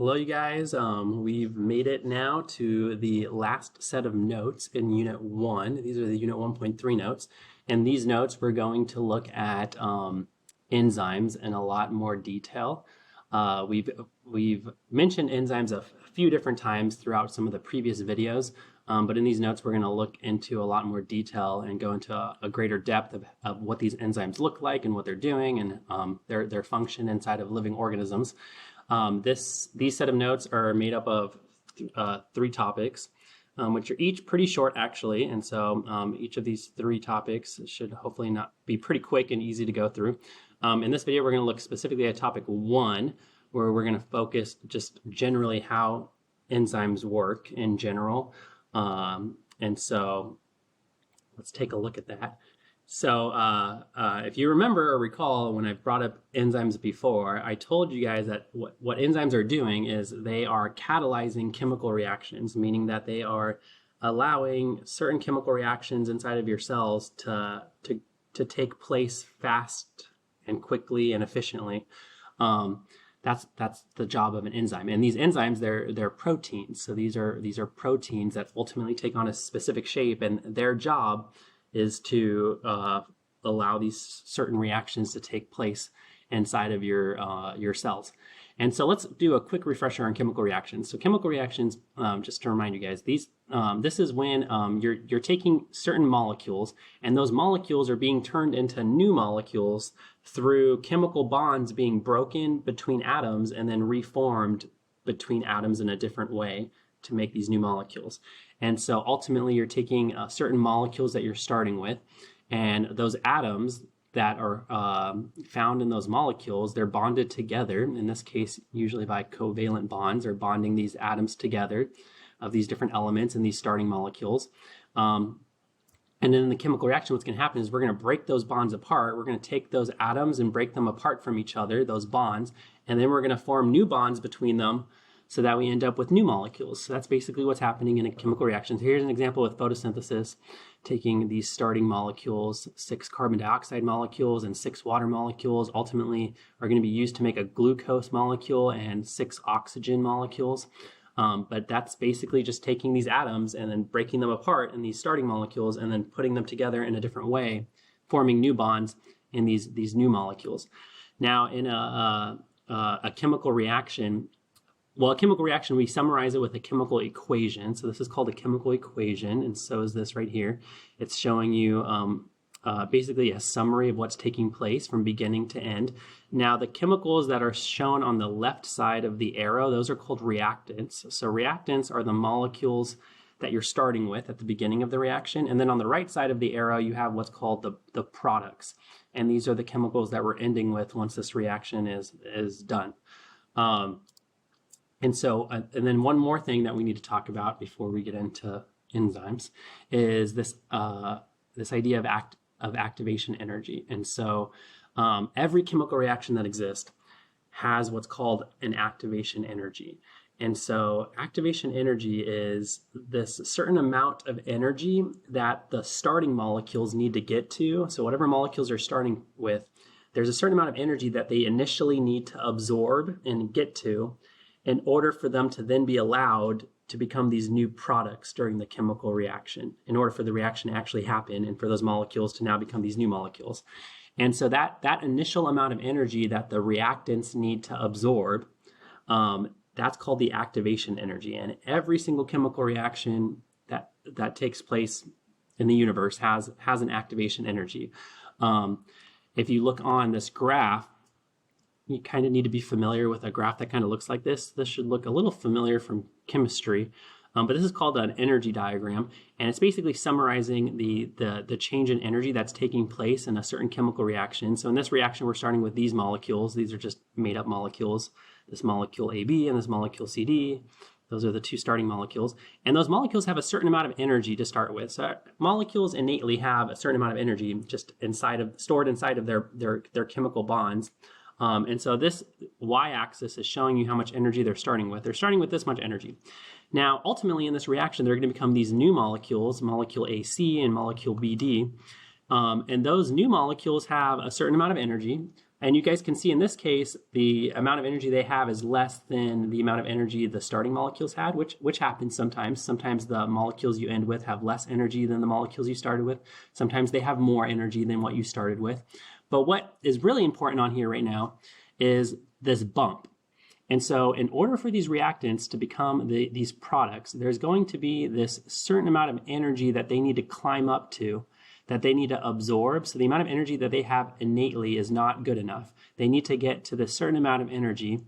Hello, you guys. We've made it now to the last set of notes in Unit 1. These are the Unit 1.3 notes. And these notes, we're going to look at enzymes in a lot more detail. We've mentioned enzymes a few different times throughout some of the previous videos, but in these notes, we're going to look into a lot more detail and go into a greater depth of what these enzymes look like and what they're doing and their function inside of living organisms. These set of notes are made up of 3 topics, which are each pretty short actually, and so each of these 3 topics should hopefully not be pretty quick and easy to go through. In this video, we're going to look specifically at topic 1, where we're going to focus just generally how enzymes work in general, and so let's take a look at that. So if you remember or recall, when I've brought up enzymes before, I told you guys that what enzymes are doing is they are catalyzing chemical reactions, meaning that they are allowing certain chemical reactions inside of your cells to take place fast and quickly and efficiently. That's the job of an enzyme. And these enzymes, they're proteins. So these are proteins that ultimately take on a specific shape, and their job is to allow these certain reactions to take place inside of your cells. And so let's do a quick refresher on chemical reactions. So chemical reactions, just to remind you guys, this is when you're taking certain molecules, and those molecules are being turned into new molecules through chemical bonds being broken between atoms and then reformed between atoms in a different way to make these new molecules. And so ultimately you're taking certain molecules that you're starting with, and those atoms that are found in those molecules, they're bonded together, in this case usually by covalent bonds, or bonding these atoms together of these different elements in these starting molecules. And then in the chemical reaction, what's going to happen is we're going to break those bonds apart. We're going to take those atoms and break them apart from each other, those bonds, and then we're going to form new bonds between them, so that we end up with new molecules. So that's basically what's happening in a chemical reaction. So here's an example with photosynthesis, taking these starting molecules, 6 carbon dioxide molecules and 6 water molecules, ultimately are going to be used to make a glucose molecule and 6 oxygen molecules. But that's basically just taking these atoms and then breaking them apart in these starting molecules and then putting them together in a different way, forming new bonds in these new molecules. Now in a chemical reaction, well, a chemical reaction, we summarize it with a chemical equation. So this is called a chemical equation, and so is this right here. It's showing you basically a summary of what's taking place from beginning to end. Now, the chemicals that are shown on the left side of the arrow, those are called reactants. So reactants are the molecules that you're starting with at the beginning of the reaction. And then on the right side of the arrow, you have what's called the products. And these are the chemicals that we're ending with once this reaction is done. And so, and then one more thing that we need to talk about before we get into enzymes is this idea of activation energy. And so, every chemical reaction that exists has what's called an activation energy. And so, activation energy is this certain amount of energy that the starting molecules need to get to. So, whatever molecules are starting with, there's a certain amount of energy that they initially need to absorb and get to, in order for them to then be allowed to become these new products during the chemical reaction, in order for the reaction to actually happen and for those molecules to now become these new molecules. And so that initial amount of energy that the reactants need to absorb, that's called the activation energy. And every single chemical reaction that takes place in the universe has an activation energy. If you look on this graph, you kind of need to be familiar with a graph that kind of looks like this. This should look a little familiar from chemistry, but this is called an energy diagram, and it's basically summarizing the change in energy that's taking place in a certain chemical reaction. So in this reaction, we're starting with these molecules. These are just made up molecules, this molecule AB and this molecule CD. Those are the 2 starting molecules, and those molecules have a certain amount of energy to start with. So molecules innately have a certain amount of energy just stored inside of their chemical bonds. And so this y-axis is showing you how much energy they're starting with. They're starting with this much energy. Now, ultimately in this reaction, they're going to become these new molecules, molecule AC and molecule BD. And those new molecules have a certain amount of energy, And you guys can see in this case, the amount of energy they have is less than the amount of energy the starting molecules had, which happens sometimes. Sometimes the molecules you end with have less energy than the molecules you started with. Sometimes they have more energy than what you started with. But what is really important on here right now is this bump. And so in order for these reactants to become these products, there's going to be this certain amount of energy that they need to climb up to, that they need to absorb. So the amount of energy that they have innately is not good enough. They need to get to this certain amount of energy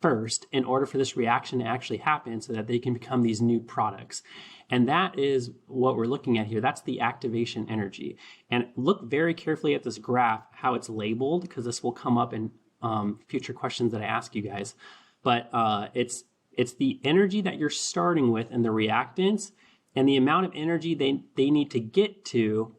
first in order for this reaction to actually happen so that they can become these new products. And that is what we're looking at here. That's the activation energy. And look very carefully at this graph, how it's labeled, because this will come up in future questions that I ask you guys. But it's the energy that you're starting with in the reactants and the amount of energy they need to get to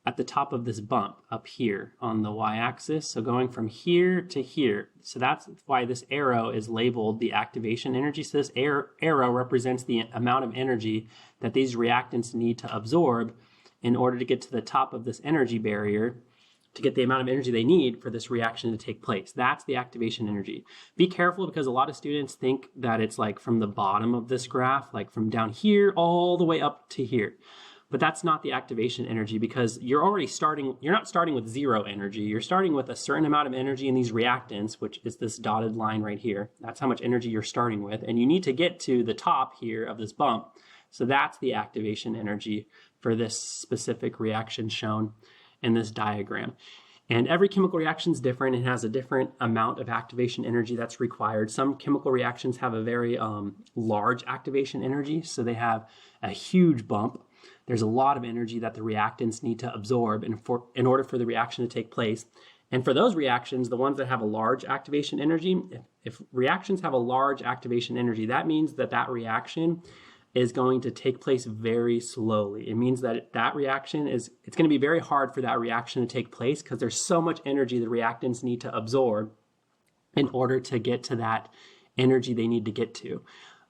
at the top of this bump up here on the y-axis. So going from here to here. So that's why this arrow is labeled the activation energy. So this arrow represents the amount of energy that these reactants need to absorb in order to get to the top of this energy barrier to get the amount of energy they need for this reaction to take place. That's the activation energy. Be careful because a lot of students think that it's like from the bottom of this graph, like from down here all the way up to here. But that's not the activation energy because you're not starting with zero energy. You're starting with a certain amount of energy in these reactants, which is this dotted line right here. That's how much energy you're starting with. And you need to get to the top here of this bump. So that's the activation energy for this specific reaction shown in this diagram. And every chemical reaction is different. It has a different amount of activation energy that's required. Some chemical reactions have a very large activation energy, so they have a huge bump. There's a lot of energy that the reactants need to absorb in order for the reaction to take place. And for those reactions, the ones that have a large activation energy, if reactions have a large activation energy, that means that that reaction is going to take place very slowly. It means that that reaction it's going to be very hard for that reaction to take place because there's so much energy the reactants need to absorb in order to get to that energy they need to get to.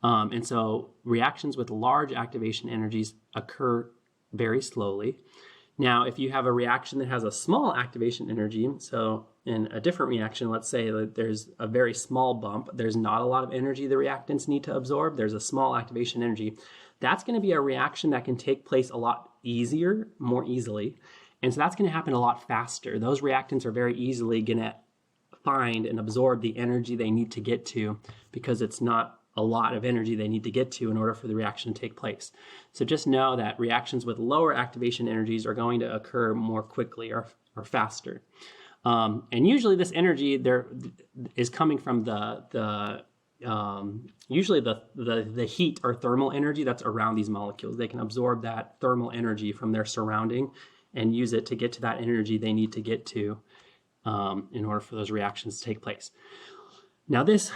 And so reactions with large activation energies occur very slowly. Now, if you have a reaction that has a small activation energy, so in a different reaction, let's say that there's a very small bump, there's not a lot of energy the reactants need to absorb, there's a small activation energy, that's going to be a reaction that can take place a lot easier, more easily. And so that's going to happen a lot faster. Those reactants are very easily going to find and absorb the energy they need to get to because it's not a lot of energy they need to get to in order for the reaction to take place. So just know that reactions with lower activation energies are going to occur more quickly or faster. And usually this energy there is coming from usually the heat or thermal energy that's around these molecules. They can absorb that thermal energy from their surrounding and use it to get to that energy they need to get to in order for those reactions to take place. Now this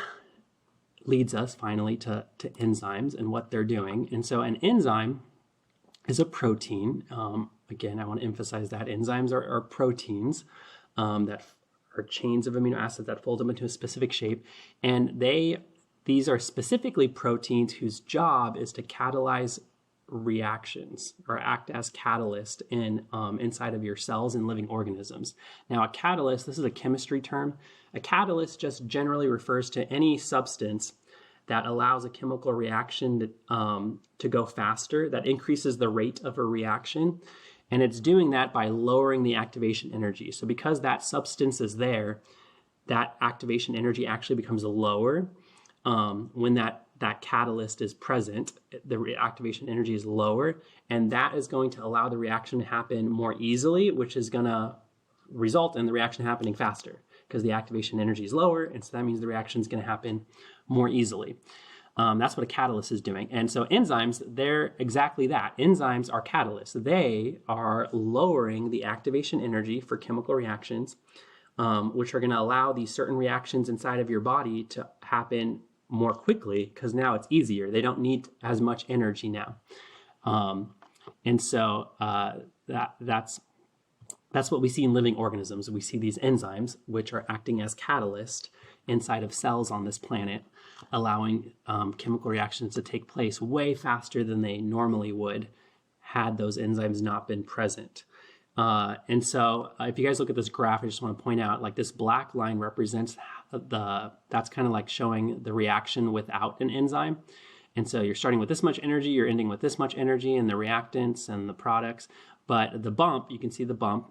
leads us finally to enzymes and what they're doing. And so an enzyme is a protein. Again, I want to emphasize that enzymes are proteins that are chains of amino acids that fold them into a specific shape. And these are specifically proteins whose job is to catalyze reactions or act as catalyst inside of your cells and living organisms. Now, a catalyst, this is a chemistry term. A catalyst just generally refers to any substance that allows a chemical reaction to go faster, that increases the rate of a reaction. And it's doing that by lowering the activation energy. So because that substance is there, that activation energy actually becomes lower. When that catalyst is present, the activation energy is lower, and that is going to allow the reaction to happen more easily, which is going to result in the reaction happening faster because the activation energy is lower, and so that means the reaction is going to happen more easily. That's what a catalyst is doing. And so enzymes, they're exactly that. Enzymes are catalysts. They are lowering the activation energy for chemical reactions, which are going to allow these certain reactions inside of your body to happen more quickly because now it's easier. They don't need as much energy now. And so that's what we see in living organisms. We see these enzymes, which are acting as catalysts inside of cells on this planet, allowing chemical reactions to take place way faster than they normally would had those enzymes not been present. And so if you guys look at this graph, I just want to point out, like, this black line represents that's kind of like showing the reaction without an enzyme. And so you're starting with this much energy, you're ending with this much energy, and the reactants and the products. But the bump, you can see the bump,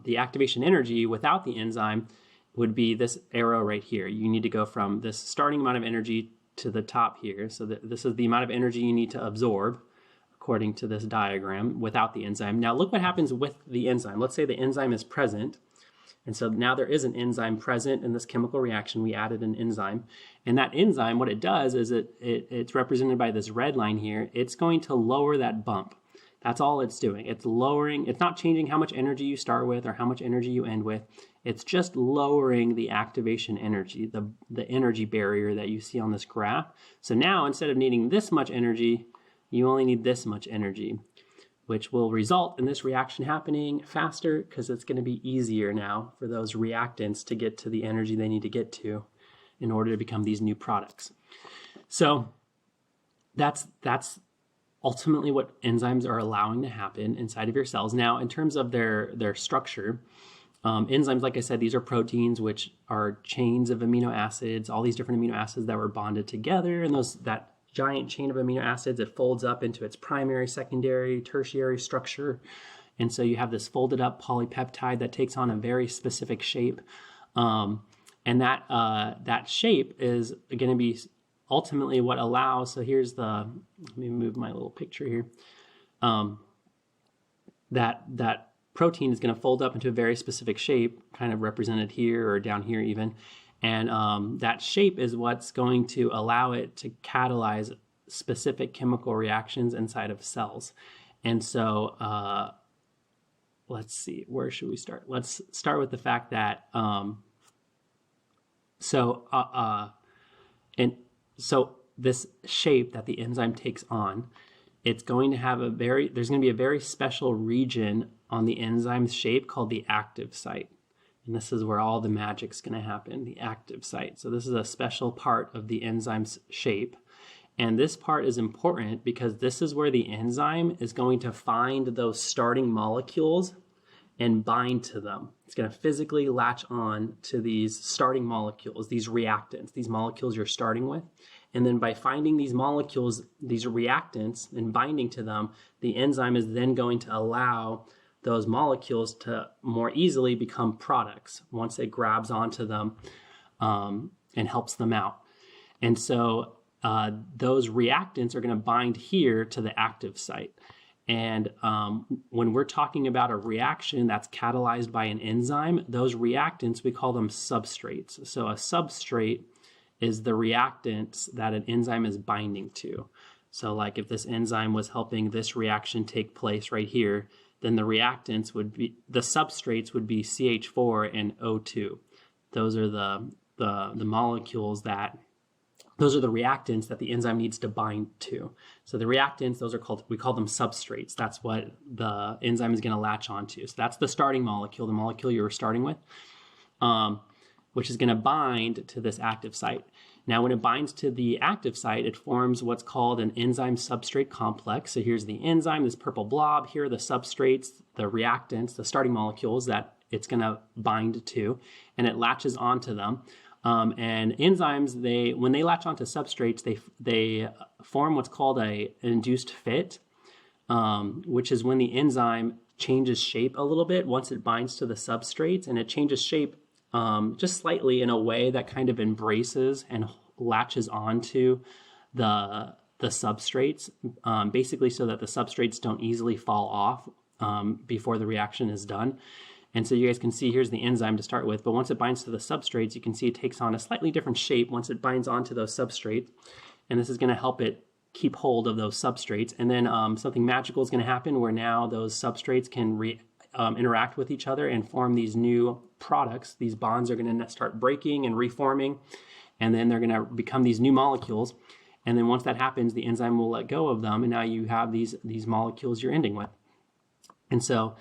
the activation energy without the enzyme would be this arrow right here. You need to go from this starting amount of energy to the top here. So this is the amount of energy you need to absorb according to this diagram without the enzyme. Now look what happens with the enzyme. Let's say the enzyme is present. And so now there is an enzyme present in this chemical reaction. We added an enzyme. And that enzyme, what it does is it's represented by this red line here. It's going to lower that bump. That's all it's doing. It's lowering, it's not changing how much energy you start with or how much energy you end with. It's just lowering the activation energy, the energy barrier that you see on this graph. So now instead of needing this much energy, you only need this much energy, which will result in this reaction happening faster because it's going to be easier now for those reactants to get to the energy they need to get to in order to become these new products. So that's ultimately what enzymes are allowing to happen inside of your cells. Now, in terms of their structure, enzymes, like I said, these are proteins, which are chains of amino acids, all these different amino acids that were bonded together, and that giant chain of amino acids, it folds up into its primary, secondary, tertiary structure. And so you have this folded up polypeptide that takes on a very specific shape. And that shape is going to be ultimately what allows, so here's let me move my little picture here. That protein is going to fold up into a very specific shape, kind of represented here or down here even. And that shape is what's going to allow it to catalyze specific chemical reactions inside of cells. And so let's see, where should we start? Let's start with the fact that, so this shape that the enzyme takes on, it's going to have there's going to be a very special region on the enzyme's shape called the active site. And this is where all the magic's going to happen, the active site. So this is a special part of the enzyme's shape. And this part is important because this is where the enzyme is going to find those starting molecules and bind to them. It's going to physically latch on to these starting molecules, these reactants, these molecules you're starting with. And then by finding these molecules, these reactants, and binding to them, the enzyme is then going to allow those molecules to more easily become products once it grabs onto them and helps them out. And so those reactants are going to bind here to the active site. And when we're talking about a reaction that's catalyzed by an enzyme, those reactants, we call them substrates. So a substrate is the reactants that an enzyme is binding to. So like if this enzyme was helping this reaction take place right here, then the reactants would be, the substrates would be CH4 and O2. Those are the molecules those are the reactants that the enzyme needs to bind to. So the reactants, we call them substrates. That's what the enzyme is going to latch onto. So that's the starting molecule, the molecule you were starting with, which is going to bind to this active site. Now, when it binds to the active site, it forms what's called an enzyme substrate complex. So here's the enzyme, this purple blob. Here are the substrates, the reactants, the starting molecules that it's going to bind to, and it latches onto them. And enzymes, when they latch onto substrates, they form what's called an induced fit, which is when the enzyme changes shape a little bit once it binds to the substrates, and it changes shape just slightly in a way that kind of embraces and latches onto the substrates, basically so that the substrates don't easily fall off before the reaction is done. And so you guys can see here's the enzyme to start with, but once it binds to the substrates, you can see it takes on a slightly different shape once it binds onto those substrates. And this is going to help it keep hold of those substrates. And then something magical is going to happen where now those substrates can interact with each other and form these new products. These bonds are going to start breaking and reforming, and then they're going to become these new molecules. And then once that happens, the enzyme will let go of them, and now you have these molecules you're ending with. And so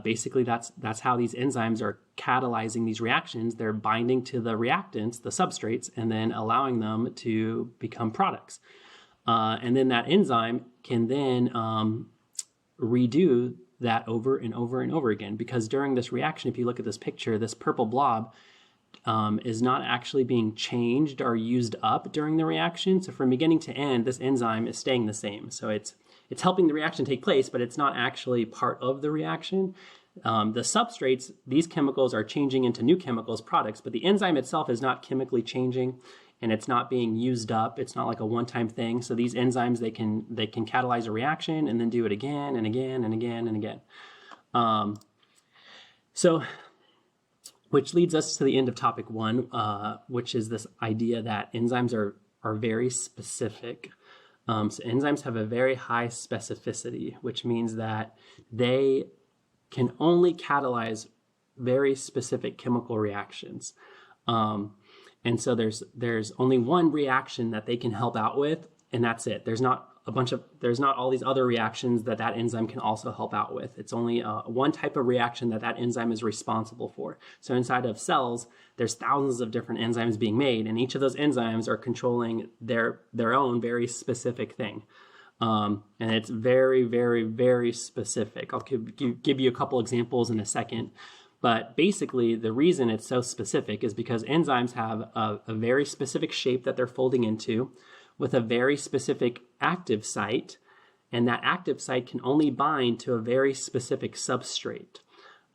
basically that's how these enzymes are catalyzing these reactions. They're binding to the reactants, the substrates, and then allowing them to become products. And then that enzyme can then redo that over and over and over again, because during this reaction, if you look at this picture, this purple blob is not actually being changed or used up during the reaction. So from beginning to end, this enzyme is staying the same. So it's helping the reaction take place, but it's not actually part of the reaction. The substrates, these chemicals are changing into new chemicals, products, but the enzyme itself is not chemically changing, and it's not being used up. It's not like a one-time thing. So these enzymes, they can catalyze a reaction and then do it again and again and again and again. Which leads us to the end of topic 1, which is this idea that enzymes are very specific. So enzymes have a very high specificity, which means that they can only catalyze very specific chemical reactions. And so there's only one reaction that they can help out with, and that's it. There's not all these other reactions that enzyme can also help out with. It's only one type of reaction that enzyme is responsible for. So inside of cells, there's thousands of different enzymes being made, and each of those enzymes are controlling their own very specific thing. And it's very, very, very specific. I'll give you a couple examples in a second. But basically, the reason it's so specific is because enzymes have a very specific shape that they're folding into with a very specific active site, and that active site can only bind to a very specific substrate.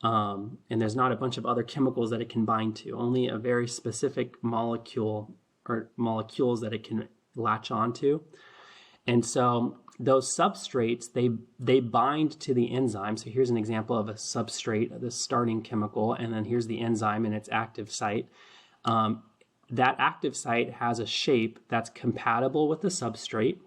And there's not a bunch of other chemicals that it can bind to, only a very specific molecule or molecules that it can latch onto. And so those substrates, they bind to the enzyme. So here's an example of a substrate, the starting chemical, and then here's the enzyme and its active site. That active site has a shape that's compatible with the substrate,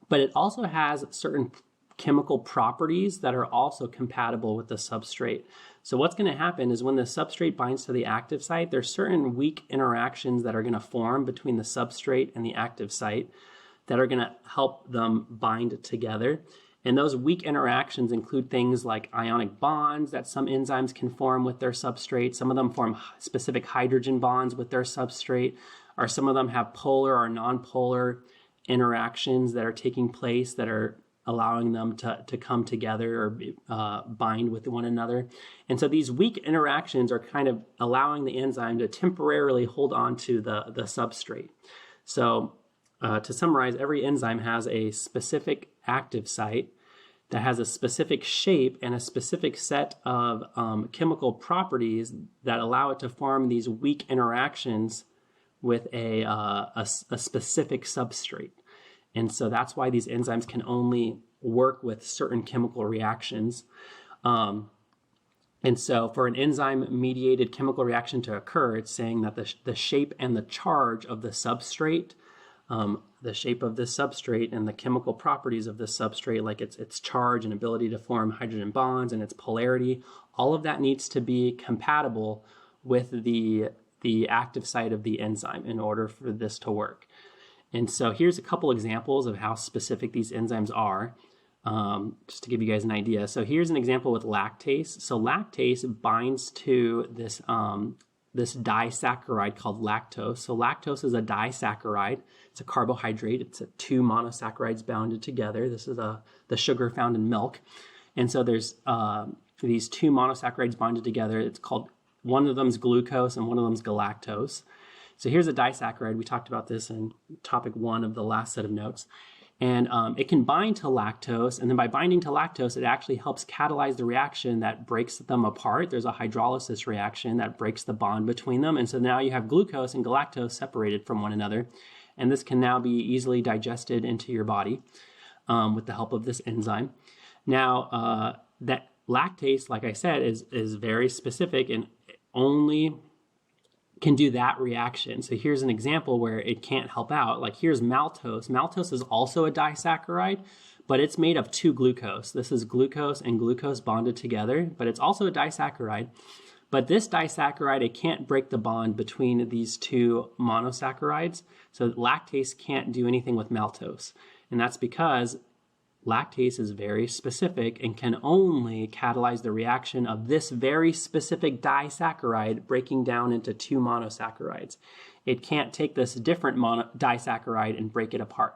but it also has certain chemical properties that are also compatible with the substrate. So what's going to happen is when the substrate binds to the active site, there's certain weak interactions that are going to form between the substrate and the active site that are going to help them bind together. And those weak interactions include things like ionic bonds that some enzymes can form with their substrate. Some of them form specific hydrogen bonds with their substrate, or some of them have polar or nonpolar interactions that are taking place that are allowing them to come together or bind with one another. And so these weak interactions are kind of allowing the enzyme to temporarily hold on to the substrate. So to summarize, every enzyme has a specific active site that has a specific shape and a specific set of chemical properties that allow it to form these weak interactions with a specific substrate. And so that's why these enzymes can only work with certain chemical reactions. And so for an enzyme-mediated chemical reaction to occur, it's saying that the shape and the charge of the substrate, the shape of this substrate and the chemical properties of this substrate, like its charge and ability to form hydrogen bonds and its polarity, all of that needs to be compatible with the active site of the enzyme in order for this to work. And so here's a couple examples of how specific these enzymes are, just to give you guys an idea. So here's an example with lactase. So lactase binds to this disaccharide called lactose. So lactose is a disaccharide. It's a carbohydrate. It's two monosaccharides bounded together. This is the sugar found in milk. And so there's these two monosaccharides bonded together. It's called, one of them is glucose and one of them is galactose. So here's a disaccharide. We talked about this in topic 1 of the last set of notes. And it can bind to lactose, and then by binding to lactose, it actually helps catalyze the reaction that breaks them apart. There's a hydrolysis reaction that breaks the bond between them, and so now you have glucose and galactose separated from one another, and this can now be easily digested into your body with the help of this enzyme. Now, that lactase, like I said, is very specific and only can do that reaction. So here's an example where it can't help out. Like here's maltose. Maltose is also a disaccharide, but it's made of two glucose. This is glucose and glucose bonded together, but it's also a disaccharide. But this disaccharide, it can't break the bond between these two monosaccharides. So lactase can't do anything with maltose. And that's because lactase is very specific and can only catalyze the reaction of this very specific disaccharide breaking down into two monosaccharides. It can't take this different disaccharide and break it apart.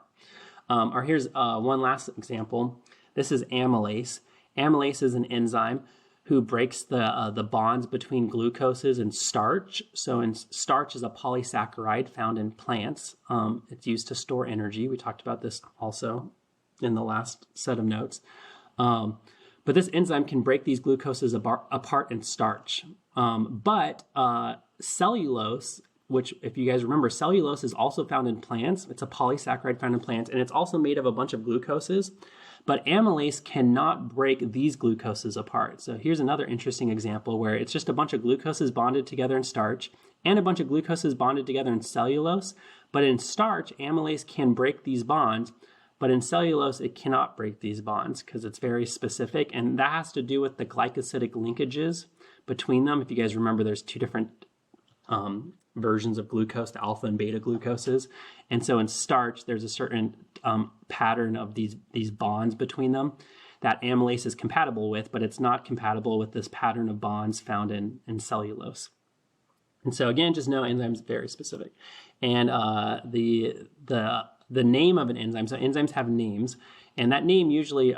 Or here's one last example. This is amylase. Amylase is an enzyme who breaks the bonds between glucoses and starch. So starch is a polysaccharide found in plants. It's used to store energy. We talked about this also in the last set of notes. But this enzyme can break these glucoses apart in starch. But cellulose, which if you guys remember, cellulose is also found in plants. It's a polysaccharide found in plants, and it's also made of a bunch of glucoses. But amylase cannot break these glucoses apart. So here's another interesting example where it's just a bunch of glucoses bonded together in starch and a bunch of glucoses bonded together in cellulose. But in starch, amylase can break these bonds, but in cellulose, it cannot break these bonds because it's very specific. And that has to do with the glycosidic linkages between them. If you guys remember, there's two different versions of glucose, the alpha and beta glucoses. And so in starch, there's a certain pattern of these bonds between them that amylase is compatible with, but it's not compatible with this pattern of bonds found in cellulose. And so again, just know enzymes very specific. And the name of an enzyme, so enzymes have names, and that name usually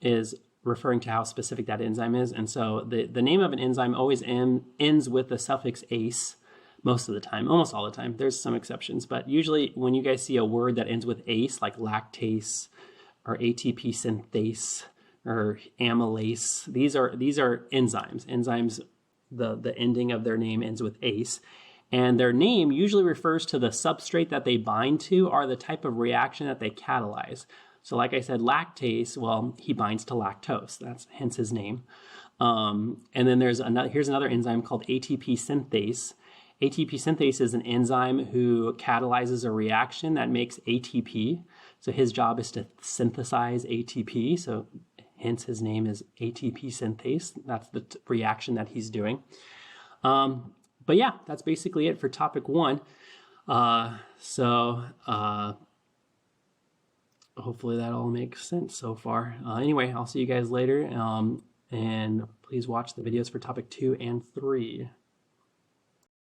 is referring to how specific that enzyme is. And so the name of an enzyme always ends with the suffix ase. Most of the time, almost all the time. There's some exceptions, but usually when you guys see a word that ends with ase, like lactase or ATP synthase or amylase, these are enzymes. Enzymes, the ending of their name ends with ase, and their name usually refers to the substrate that they bind to or the type of reaction that they catalyze. So like I said, lactase, well, he binds to lactose. That's hence his name. And then here's another enzyme called ATP synthase. ATP synthase is an enzyme who catalyzes a reaction that makes ATP. So his job is to synthesize ATP. So hence his name is ATP synthase. That's the reaction that he's doing. But yeah, that's basically it for topic 1. Hopefully that all makes sense so far. Anyway, I'll see you guys later. And please watch the videos for topic 2 and 3.